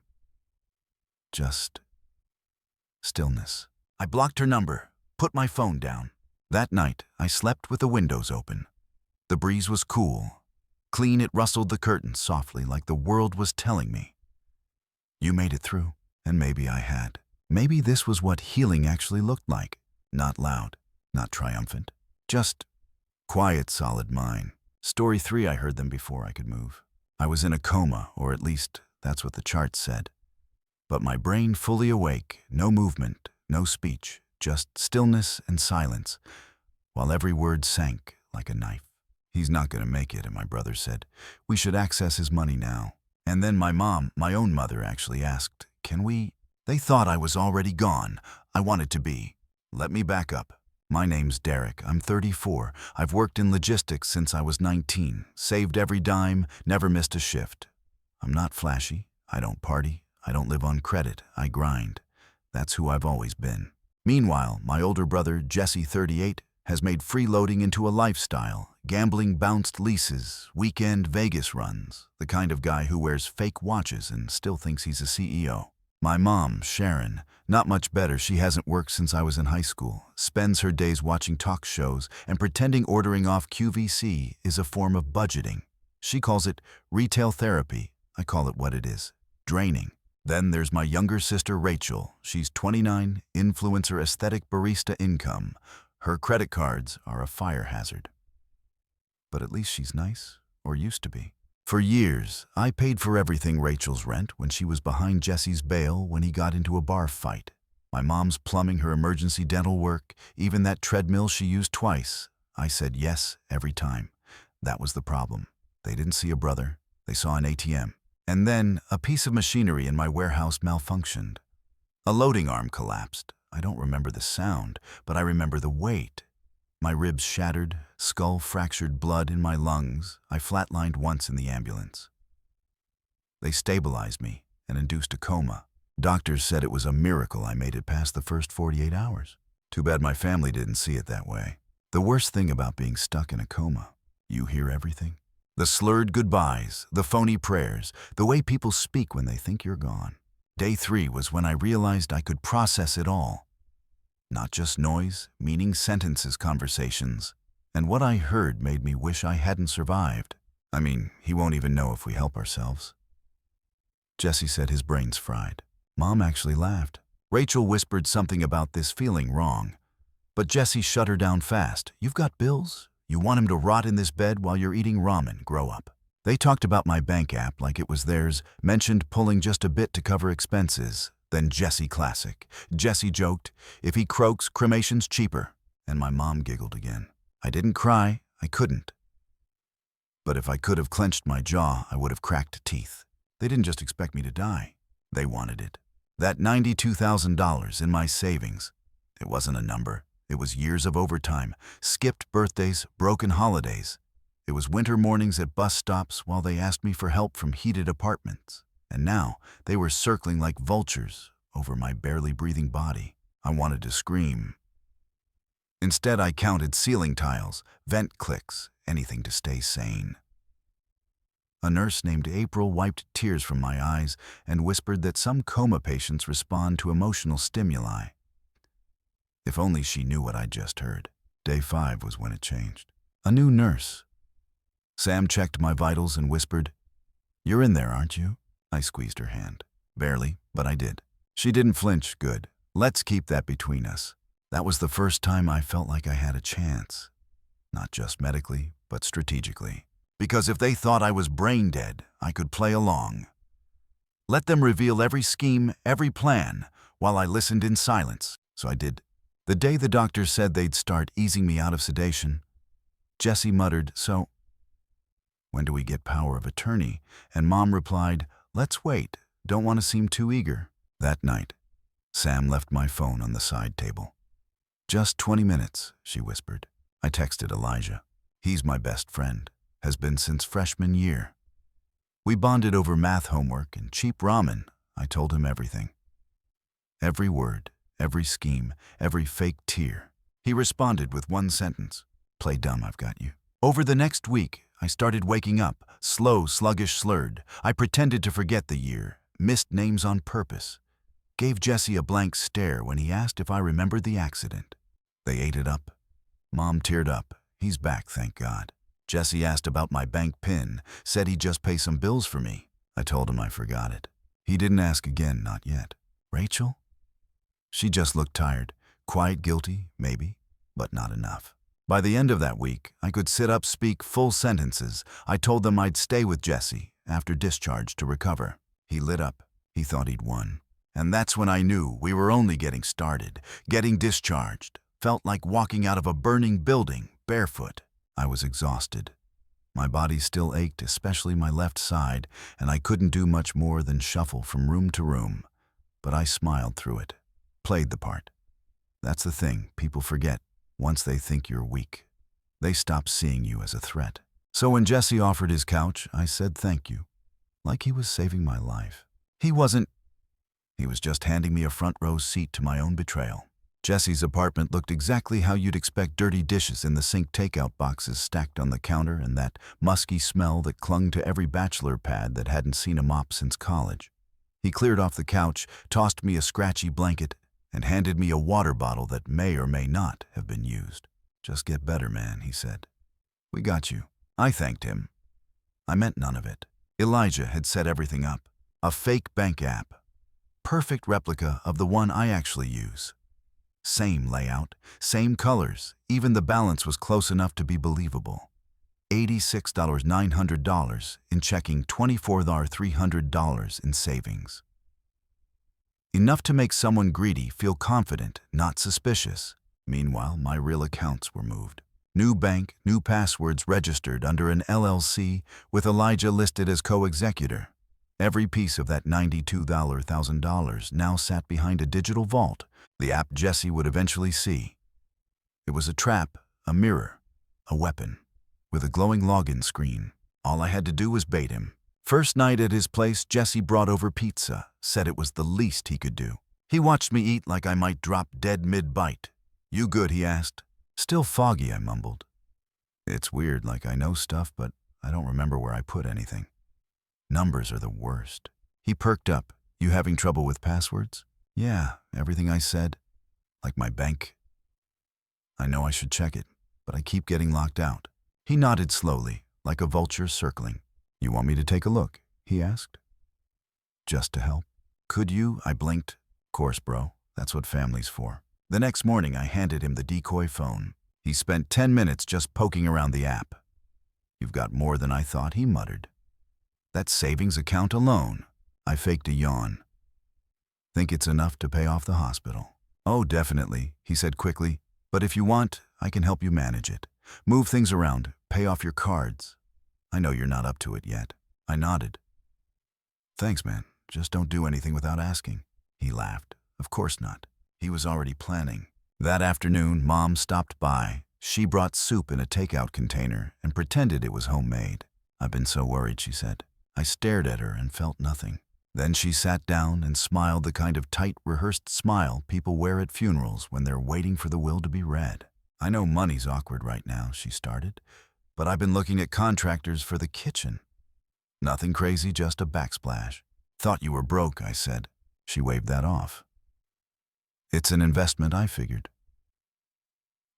Just stillness. I blocked her number, put my phone down. That night, I slept with the windows open. The breeze was cool. Clean, it rustled the curtains softly like the world was telling me, "You made it through." And maybe I had. Maybe this was what healing actually looked like. Not loud, Not triumphant. Just quiet, solid mine. Story 3, I heard them before I could move. I was in a coma, or at least that's what the charts said. But my brain fully awake, no movement, no speech, just stillness and silence, while every word sank like a knife. He's not going to make it, and my brother said, we should access his money now. And then my mom, my own mother, actually asked, can we? They thought I was already gone. I wanted to be. Let me back up. My name's Derek. I'm 34. I've worked in logistics since I was 19, saved every dime, never missed a shift. I'm not flashy. I don't party. I don't live on credit. I grind. That's who I've always been. Meanwhile, my older brother, Jesse, 38, has made freeloading into a lifestyle, gambling bounced leases, weekend Vegas runs, the kind of guy who wears fake watches and still thinks he's a CEO. My mom, Sharon, not much better. She hasn't worked since I was in high school, spends her days watching talk shows and pretending ordering off QVC is a form of budgeting. She calls it retail therapy. I call it what it is, draining. Then there's my younger sister, Rachel. She's 29, influencer aesthetic barista income. Her credit cards are a fire hazard. But at least she's nice, or used to be. For years, I paid for everything: Rachel's rent when she was behind Jesse's bail when he got into a bar fight, my mom's plumbing, her emergency dental work, even that treadmill she used twice. I said yes every time. That was the problem. They didn't see a brother. They saw an ATM. And then a piece of machinery in my warehouse malfunctioned. A loading arm collapsed. I don't remember the sound, but I remember the weight. My ribs shattered, skull fractured, blood in my lungs. I flatlined once in the ambulance. They stabilized me and induced a coma. Doctors said it was a miracle I made it past the first 48 hours. Too bad my family didn't see it that way. The worst thing about being stuck in a coma, you hear everything. The slurred goodbyes, the phony prayers, the way people speak when they think you're gone. Day 3 was when I realized I could process it all. Not just noise, meaning sentences, conversations. And what I heard made me wish I hadn't survived. I mean, he won't even know if we help ourselves. Jesse said his brain's fried. Mom actually laughed. Rachel whispered something about this feeling wrong. But Jesse shut her down fast. You've got bills? You want him to rot in this bed while you're eating ramen? Grow up. They talked about my bank app like it was theirs, mentioned pulling just a bit to cover expenses. Then Jesse classic. Jesse joked, if he croaks, cremation's cheaper. And my mom giggled again. I didn't cry. I couldn't. But if I could have clenched my jaw, I would have cracked teeth. They didn't just expect me to die. They wanted it. That $92,000 in my savings. It wasn't a number. It was years of overtime, skipped birthdays, broken holidays. It was winter mornings at bus stops while they asked me for help from heated apartments. And now they were circling like vultures over my barely breathing body. I wanted to scream. Instead, I counted ceiling tiles, vent clicks, anything to stay sane. A nurse named April wiped tears from my eyes and whispered that some coma patients respond to emotional stimuli. If only she knew what I'd just heard. Day 5 was when it changed. A new nurse. Sam checked my vitals and whispered, "You're in there, aren't you?" I squeezed her hand. Barely, but I did. She didn't flinch. Good. Let's keep that between us. That was the first time I felt like I had a chance. Not just medically, but strategically. Because if they thought I was brain dead, I could play along. Let them reveal every scheme, every plan, while I listened in silence. So I did. The day the doctors said they'd start easing me out of sedation, Jesse muttered, "So, when do we get power of attorney?" And Mom replied, "Let's wait. Don't want to seem too eager." That night, Sam left my phone on the side table. "Just 20 minutes, she whispered. I texted Elijah. He's my best friend, has been since freshman year. We bonded over math homework and cheap ramen. I told him everything. Every word, every scheme, every fake tear. He responded with one sentence, "Play dumb, I've got you." Over the next week, I started waking up, slow, sluggish, slurred. I pretended to forget the year, missed names on purpose. Gave Jesse a blank stare when he asked if I remembered the accident. They ate it up. Mom teared up. He's back, thank God. Jesse asked about my bank PIN, said he'd just pay some bills for me. I told him I forgot it. He didn't ask again, not yet. Rachel? She just looked tired, quiet, guilty, maybe. but not enough. By the end of that week, I could sit up, speak full sentences. I told them I'd stay with Jesse after discharge to recover. He lit up. He thought he'd won. And that's when I knew we were only getting started. Getting discharged felt like walking out of a burning building, barefoot. I was exhausted. My body still ached, especially my left side, and I couldn't do much more than shuffle from room to room. But I smiled through it, played the part. That's the thing people forget. Once they think you're weak, they stop seeing you as a threat. So when Jesse offered his couch, I said thank you, like he was saving my life. He wasn't. He was just handing me a front row seat to my own betrayal. Jesse's apartment looked exactly how you'd expect: dirty dishes in the sink, takeout boxes stacked on the counter, and that musky smell that clung to every bachelor pad that hadn't seen a mop since college. He cleared off the couch, tossed me a scratchy blanket, and handed me a water bottle that may or may not have been used. "Just get better, man," he said. "We got you." I thanked him. I meant none of it. Elijah had set everything up. A fake bank app. Perfect replica of the one I actually use. Same layout, same colors, even the balance was close enough to be believable. $86,900 in checking, $24,300 in savings. Enough to make someone greedy feel confident, not suspicious. Meanwhile, my real accounts were moved. New bank, new passwords registered under an LLC with Elijah listed as co-executor. Every piece of that $92,000 now sat behind a digital vault, the app Jesse would eventually see. It was a trap, a mirror, a weapon, with a glowing login screen. All I had to do was bait him. First night at his place, Jesse brought over pizza, said it was the least he could do. He watched me eat like I might drop dead mid-bite. "You good?" he asked. "Still foggy," I mumbled. "It's weird, like I know stuff, but I don't remember where I put anything. Numbers are the worst." He perked up. "You having trouble with passwords?" "Yeah, everything I said. Like my bank. I know I should check it, but I keep getting locked out." He nodded slowly, like a vulture circling. "You want me to take a look?" he asked. "Just to help." "Could you?" I blinked. "Course, bro. That's what family's for." The next morning, I handed him the decoy phone. He spent 10 minutes just poking around the app. "You've got more than I thought," he muttered. "That savings account alone." I faked a yawn. "Think it's enough to pay off the hospital?" "Oh, definitely," he said quickly. "But if you want, I can help you manage it. Move things around, pay off your cards. I know you're not up to it yet." I nodded. "Thanks, man. Just don't do anything without asking." He laughed. Of course not. He was already planning. That afternoon, Mom stopped by. She brought soup in a takeout container and pretended it was homemade. "I've been so worried," she said. I stared at her and felt nothing. Then she sat down and smiled the kind of tight, rehearsed smile people wear at funerals when they're waiting for the will to be read. "I know money's awkward right now," she started, "but I've been looking at contractors for the kitchen. Nothing crazy, just a backsplash." "Thought you were broke," I said. She waved that off. "It's an investment," I figured.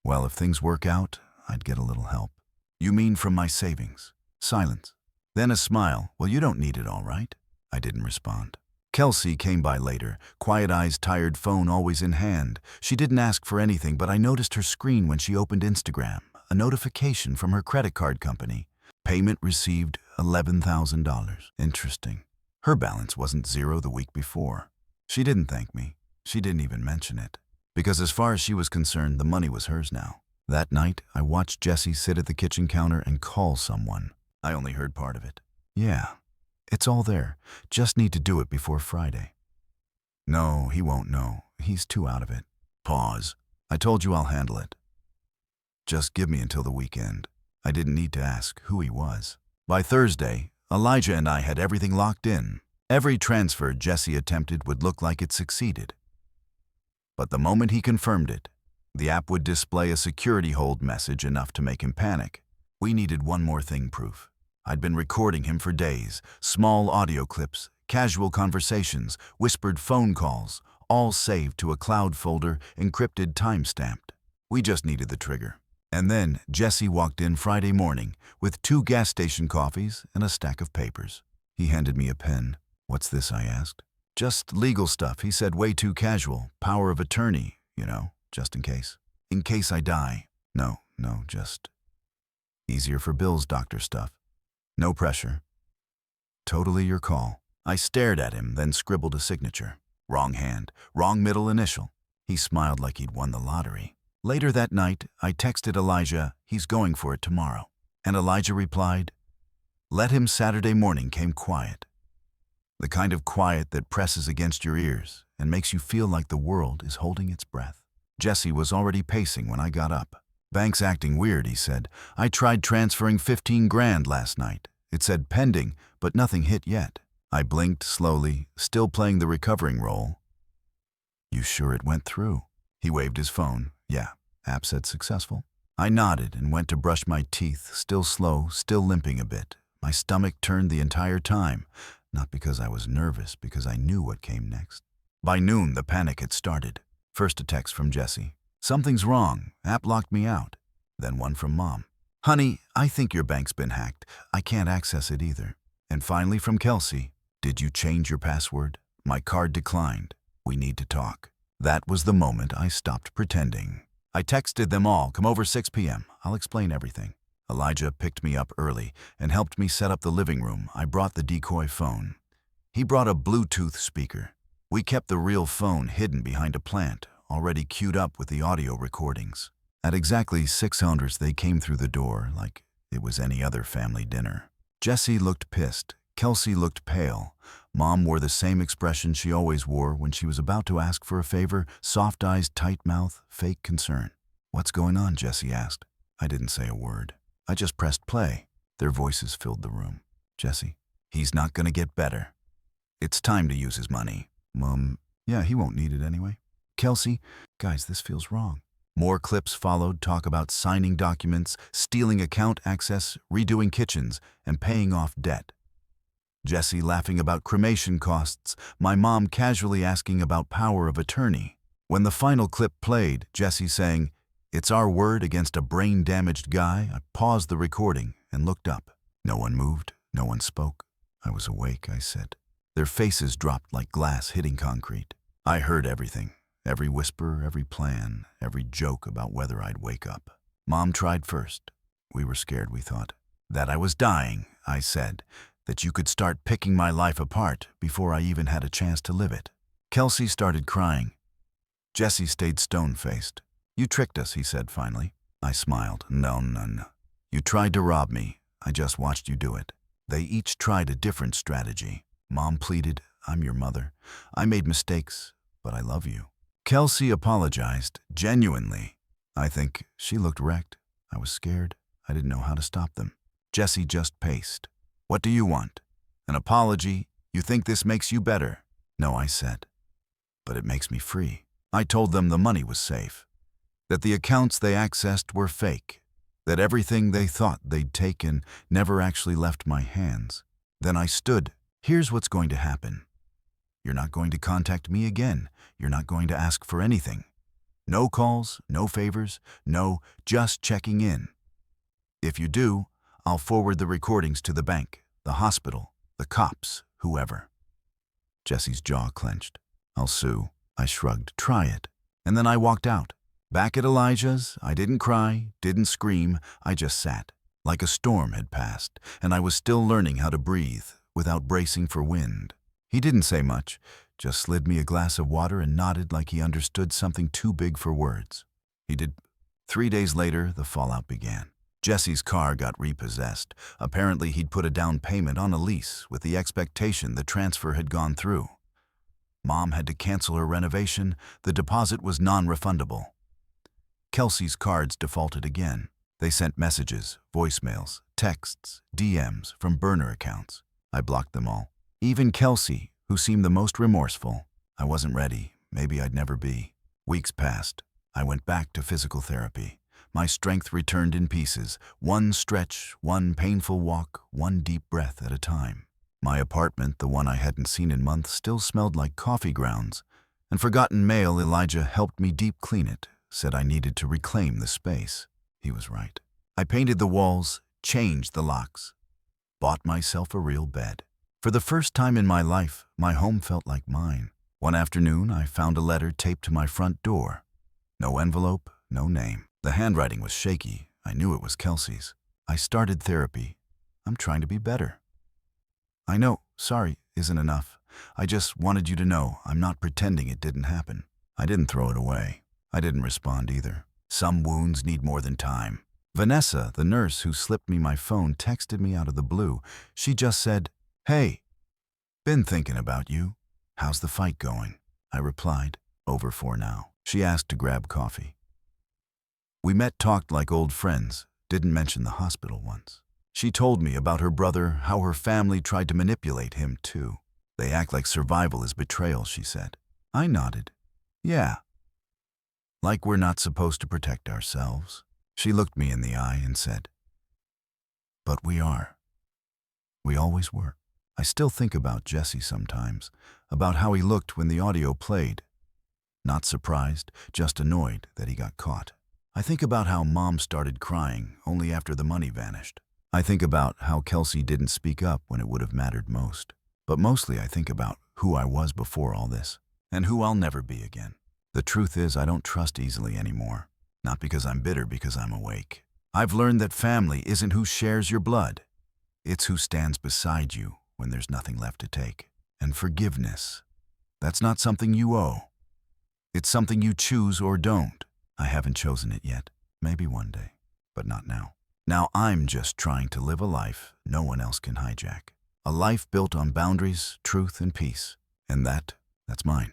"Well, if things work out, I'd get a little help." "You mean from my savings?" Silence. Then a smile. "Well, you don't need it, all right?" I didn't respond. Kelsey came by later, quiet eyes, tired, phone always in hand. She didn't ask for anything, but I noticed her screen when she opened Instagram. A notification from her credit card company. Payment received, $11,000. Interesting. Her balance wasn't zero the week before. She didn't thank me. She didn't even mention it. Because as far as she was concerned, the money was hers now. That night, I watched Jesse sit at the kitchen counter and call someone. I only heard part of it. "Yeah, it's all there. Just need to do it before Friday." "No, he won't know. He's too out of it." Pause. "I told you I'll handle it. Just give me until the weekend." I didn't need to ask who he was. By Thursday, Elijah and I had everything locked in. Every transfer Jesse attempted would look like it succeeded. But the moment he confirmed it, the app would display a security hold message enough to make him panic. We needed one more thing: proof. I'd been recording him for days. Small audio clips, casual conversations, whispered phone calls, all saved to a cloud folder, encrypted, time-stamped. We just needed the trigger. And then Jesse walked in Friday morning with 2 gas station coffees and a stack of papers. He handed me a pen. "What's this?" I asked. "Just legal stuff," he said, way too casual. "Power of attorney, just in case." In case I die. No, just easier for Bill's doctor stuff. No pressure. Totally your call. I stared at him, then scribbled a signature. Wrong hand, wrong middle initial. He smiled like he'd won the lottery. Later that night, I texted Elijah, he's going for it tomorrow. And Elijah replied, let him. Saturday morning came quiet. The kind of quiet that presses against your ears and makes you feel like the world is holding its breath. Jesse was already pacing when I got up. Bank's acting weird, he said. I tried transferring 15 grand last night. It said pending, but nothing hit yet. I blinked slowly, still playing the recovering role. You sure it went through? He waved his phone. Yeah, app said successful. I nodded and went to brush my teeth, still slow, still limping a bit. My stomach turned the entire time, not because I was nervous, because I knew what came next. By noon, the panic had started. First a text from Jesse. Something's wrong. App locked me out. Then one from Mom. Honey, I think your bank's been hacked. I can't access it either. And finally from Kelsey. Did you change your password? My card declined. We need to talk. That was the moment I stopped pretending. I texted them all, come over 6 p.m. I'll explain everything. Elijah picked me up early and helped me set up the living room. I brought the decoy phone. He brought a Bluetooth speaker. We kept the real phone hidden behind a plant, already queued up with the audio recordings. At exactly 600 they came through the door like it was any other family dinner. Jesse looked pissed. Kelsey looked pale. Mom wore the same expression she always wore when she was about to ask for a favor, soft eyes, tight mouth, fake concern. What's going on? Jesse asked. I didn't say a word. I just pressed play. Their voices filled the room. Jesse, he's not gonna get better. It's time to use his money. Mom, yeah, he won't need it anyway. Kelsey, guys, this feels wrong. More clips followed, talk about signing documents, stealing account access, redoing kitchens, and paying off debt. Jesse laughing about cremation costs, my mom casually asking about power of attorney. When the final clip played, Jesse saying, it's our word against a brain-damaged guy, I paused the recording and looked up. No one moved, no one spoke. I was awake, I said. Their faces dropped like glass hitting concrete. I heard everything, every whisper, every plan, every joke about whether I'd wake up. Mom tried first. We were scared, we thought. That I was dying, I said. That you could start picking my life apart before I even had a chance to live it. Kelsey started crying. Jesse stayed stone-faced. You tricked us, he said finally. I smiled. No. You tried to rob me. I just watched you do it. They each tried a different strategy. Mom pleaded, I'm your mother. I made mistakes, but I love you. Kelsey apologized, genuinely. I think she looked wrecked. I was scared. I didn't know how to stop them. Jesse just paced. What do you want? An apology? You think this makes you better? No, I said. But it makes me free. I told them the money was safe. That the accounts they accessed were fake. That everything they thought they'd taken never actually left my hands. Then I stood. Here's what's going to happen. You're not going to contact me again. You're not going to ask for anything. No calls, no favors, no just checking in. If you do, I'll forward the recordings to the bank, the hospital, the cops, whoever. Jesse's jaw clenched. I'll sue. I shrugged. Try it. And then I walked out. Back at Elijah's, I didn't cry, didn't scream. I just sat. Like a storm had passed, and I was still learning how to breathe without bracing for wind. He didn't say much, just slid me a glass of water and nodded like he understood something too big for words. He did. 3 days later, the fallout began. Jesse's car got repossessed. Apparently, he'd put a down payment on a lease with the expectation the transfer had gone through. Mom had to cancel her renovation. The deposit was non-refundable. Kelsey's cards defaulted again. They sent messages, voicemails, texts, DMs from burner accounts. I blocked them all. Even Kelsey, who seemed the most remorseful. I wasn't ready. Maybe I'd never be. Weeks passed. I went back to physical therapy. My strength returned in pieces. One stretch, one painful walk, one deep breath at a time. My apartment, the one I hadn't seen in months, still smelled like coffee grounds. And forgotten mail, Elijah helped me deep clean it, said I needed to reclaim the space. He was right. I painted the walls, changed the locks, bought myself a real bed. For the first time in my life, my home felt like mine. One afternoon, I found a letter taped to my front door. No envelope, no name. The handwriting was shaky. I knew it was Kelsey's. I started therapy. I'm trying to be better. I know, sorry isn't enough. I just wanted you to know I'm not pretending it didn't happen. I didn't throw it away. I didn't respond either. Some wounds need more than time. Vanessa, the nurse who slipped me my phone, texted me out of the blue. She just said, "Hey, been thinking about you. How's the fight going?" I replied, "Over for now." She asked to grab coffee. We met, talked like old friends, didn't mention the hospital once. She told me about her brother, how her family tried to manipulate him too. They act like survival is betrayal, she said. I nodded. Yeah. Like we're not supposed to protect ourselves. She looked me in the eye and said, "But we are. We always were." I still think about Jesse sometimes, about how he looked when the audio played. Not surprised, just annoyed that he got caught. I think about how Mom started crying only after the money vanished. I think about how Kelsey didn't speak up when it would have mattered most. But mostly I think about who I was before all this, and who I'll never be again. The truth is, I don't trust easily anymore. Not because I'm bitter, because I'm awake. I've learned that family isn't who shares your blood. It's who stands beside you when there's nothing left to take. And forgiveness, that's not something you owe. It's something you choose or don't. I haven't chosen it yet. Maybe one day, but not now. Now I'm just trying to live a life no one else can hijack. A life built on boundaries, truth, and peace. And that's mine.